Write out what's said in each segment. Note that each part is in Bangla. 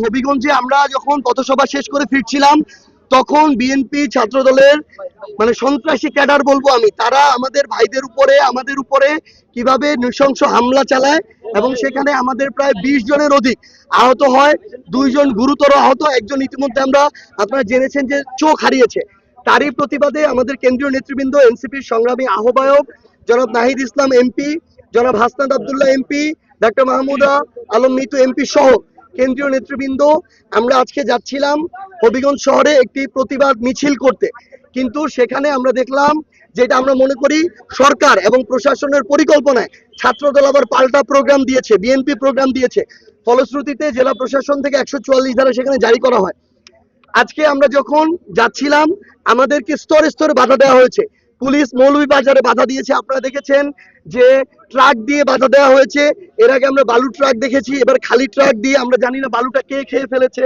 হবিগঞ্জে আমরা যখন পথসভা শেষ করে ফিরছিলাম, তখন বিএনপি ছাত্র দলের মানে সন্ত্রাসী ক্যাডার বলবো আমি, তারা আমাদের ভাইদের উপরে আমাদের উপরে কিভাবে নৃশংস হামলা চালায় এবং সেখানে আমাদের প্রায় 20 জনের অধিক আহত হয়, 2 জন গুরুতর আহত, একজন ইতিমধ্যে আপনারা জেনেছেন যে চোখ হারিয়েছে। তারই প্রতিবাদে আমাদের কেন্দ্রীয় নেতৃবৃন্দ, এনসিপির সংগ্রামী আহ্বায়ক জনাব নাহিদ ইসলাম এমপি, জনাব Hasnat Abdullah MP, doctor Mahmuda Alam Mitu MP সহ কেন্দ্রীয় নেতৃবৃন্দ আমরা আজকে যাচ্ছিলাম হবিগঞ্জ শহরে একটি প্রতিবাদ মিছিল করতে। কিন্তু সেখানে আমরা দেখলাম, যেটা আমরা মনে করি সরকার এবং প্রশাসনের পরিকল্পনায় ছাত্রদল আবার পাল্টা প্রোগ্রাম দিয়েছে, বিএনপি প্রোগ্রাম দিয়েছে। ফলশ্রুতিতে জেলা প্রশাসন থেকে 144 ধারা সেখানে জারি করা হয়। আজকে আমরা যখন যাচ্ছিলাম আমাদেরকে স্তরে স্তরে বাধা দেওয়া হয়েছে। পুলিশ মৌলভীবাজারে বাধা দিয়েছে, আপনারা দেখেছেন যে ট্রাক দিয়ে বাধা দেওয়া হয়েছে। এর আগে আমরা বালু ট্রাক দেখেছি, এবার খালি ট্রাক দিয়ে, আমরা জানি না বালুটা কে খেয়ে ফেলেছে।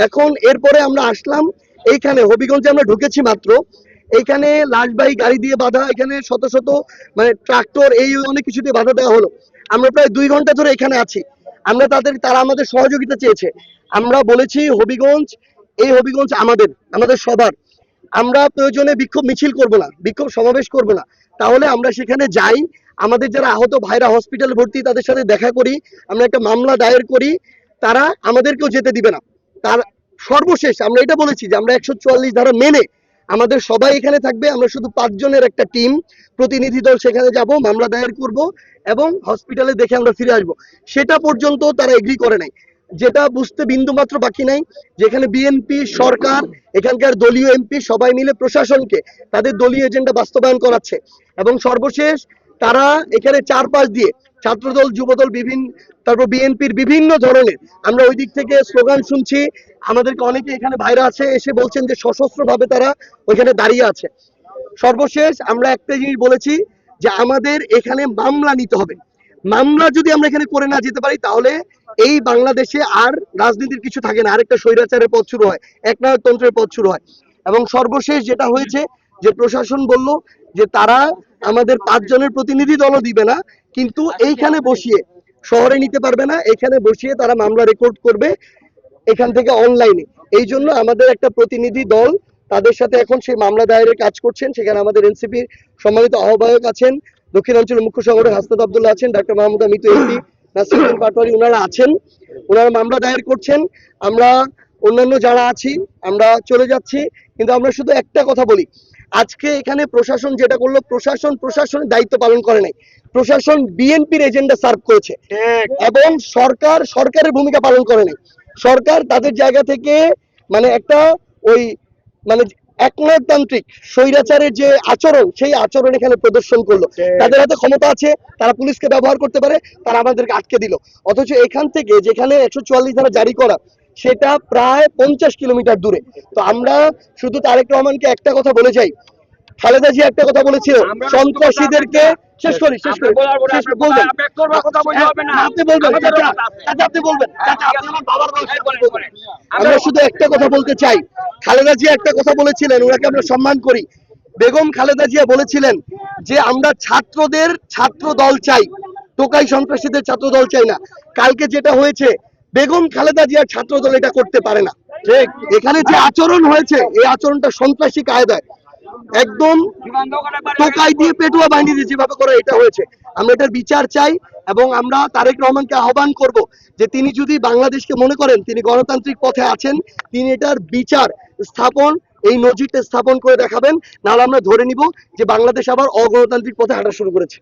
এখন এরপরে আমরা আসলাম এইখানে হবিগঞ্জে, আমরা ঢুকেছি মাত্র, এইখানে লাশবাহী গাড়ি দিয়ে বাধা, এখানে শত শত মানে ট্রাক্টর, এই অনেক কিছু দিয়ে বাধা দেওয়া হলো। আমরা প্রায় 2 ঘন্টা ধরে এখানে আছি। তারা আমাদের সহযোগিতা চেয়েছে। আমরা বলেছি এই হবিগঞ্জ আমাদের সবার। আমরা প্রয়োজনে বিক্ষোভ মিছিল করব না, বিক্ষোভ সমাবেশ করব না, তাহলে আমরা সেখানে যাই, আমাদের যারা আহত ভাইরা হসপিটালে ভর্তি তাদের সাথে দেখা করি, আমরা একটা মামলা দায়ের করি, তারা আমাদেরকেও যেতে দিবে না। তার সর্বশেষ আমরা এটা বলেছি যে আমরা 144 ধারা মেনে আমাদের সবাই এখানে থাকবে। আমরা শুধু 5 জনের একটা টিম প্রতিনিধি দল সেখানে যাব, মামলা দায়ের করব এবং হসপিটালে দেখে আমরা ফিরে আসব। সেটা পর্যন্ত তারা এগ্রি করে নাই। যেটা বুঝতে বিন্দুমাত্র বাকি নাই, যেখানে বিএনপি সরকার, এখানকার দলীয় এমপি সবাই মিলে প্রশাসনকে তাদের দলীয় এজেন্ডা বাস্তবায়ন করাচ্ছে। এবং সর্বশেষ তারা এখানে চারপাশ দিয়ে ছাত্রদল, যুবদল, তারপর বিএনপির বিভিন্ন ধরনের, আমরা ওই দিক থেকে স্লোগান শুনছি। আমাদেরকে অনেকে এখানে ভাইরা আছে এসে বলছেন যে সশস্ত্রভাবে তারা ওইখানে দাঁড়িয়ে আছে। সর্বশেষ আমরা একটা জিনিস বলেছি যে আমাদের এখানে মামলা নিতে হবে। মামলা যদি আমরা এখানে করে না যেতে পারি, তাহলে এই বাংলাদেশে আর রাজনীতির কিছু থাকে না, আরেকটা স্বৈরাচারের পথ শুরু হয়, একনায়কতন্ত্রের পথ শুরু হয়। এবং সর্বশেষ যেটা হয়েছে যে প্রশাসন বলল যে তারা আমাদের 5 জনের প্রতিনিধি দলও দিবে না, কিন্তু এইখানে বসিয়ে, শহরে নিতে পারবে না, এখানে বসিয়ে তারা মামলা রেকর্ড করবে এখান থেকে অনলাইনে। এই জন্য আমাদের একটা প্রতিনিধি দল তাদের সাথে এখন সেই মামলা দায়েরের কাজ করছেন। সেখানে আমাদের এনসিপির সম্মানিত আহ্বায়ক আছেন, দক্ষিণাঞ্চলের মুখ্য সংগঠক হাসনাত আব্দুল্লাহ আছেন, ডক্টর মাহমুদা মিতু এমপি, নাসিরুদ্দিন পাটোয়ারি, ওনারা আছেন, ওনারা মামলা দায়ের করছেন। আমরা অন্যান্য যারা আছি আমরা চলে যাচ্ছি। কিন্তু আমরা শুধু একটা কথা বলি, আজকে এখানে প্রশাসন যেটা করলো, প্রশাসনের দায়িত্ব পালন করে নাই। প্রশাসন বিএনপির এজেন্ডা সার্ভ করেছে এবং সরকারের ভূমিকা পালন করে নাই। সরকার তাদের জায়গা থেকে মানে একটা ওই মানে একনায়কতান্ত্রিক স্বৈরাচারের যে আচরণ, সেই আচরণ এখানে প্রদর্শন করলো। তাদের হাতে ক্ষমতা আছে, তারা পুলিশকে ব্যবহার করতে পারে, তারা আমাদেরকে আটকে দিল। অথচ এখান থেকে যেখানে 144 ধারা জারি করা, সেটা প্রায় 50 কিলোমিটার দূরে। তো আমরা শুধু তারেক রহমানকে একটা কথা বলে যাই, খালেদা জিয়া একটা কথা বলেছিল, সন্ত্রাসীদেরকে শেষ করি বলবেন আপনি বলবেন, চাচা আপনি বলবেন, চাচা আপনি আমার বাবার বয়স। আমরা শুধু একটা কথা বলতে চাই, খালেদা জিয়া একটা কথা বলেছিলেন, ওনাকে আমরা সম্মান করি। বেগম খালেদা জিয়া বলেছিলেন যে আমরা ছাত্র দল চাই, টোকাই সন্ত্রাসীদের ছাত্র দল চাই না। কালকে যেটা হয়েছে, বেগম খালেদা জিয়ার ছাত্র দল এটা করতে পারে না। ঠিক এখানে যে আচরণ হয়েছে, এই আচরণটা সন্ত্রাসী কায়দায়, একদম টোকাই দিয়ে পেটুয়া বাহিনী দিয়ে যেভাবে করে এটা হয়েছে। আমরা এটার বিচার চাই এবং আমরা তারেক রহমানকে আহ্বান করব যে তিনি যদি বাংলাদেশকে মনে করেন তিনি গণতান্ত্রিক পথে আছেন, তিনি এটার বিচার স্থাপন, এই নজিরটা স্থাপন করে দেখাবেন। নাহলে আমরা ধরে নিব যে বাংলাদেশ আবার অগণতান্ত্রিক পথে হাঁটা শুরু করেছে।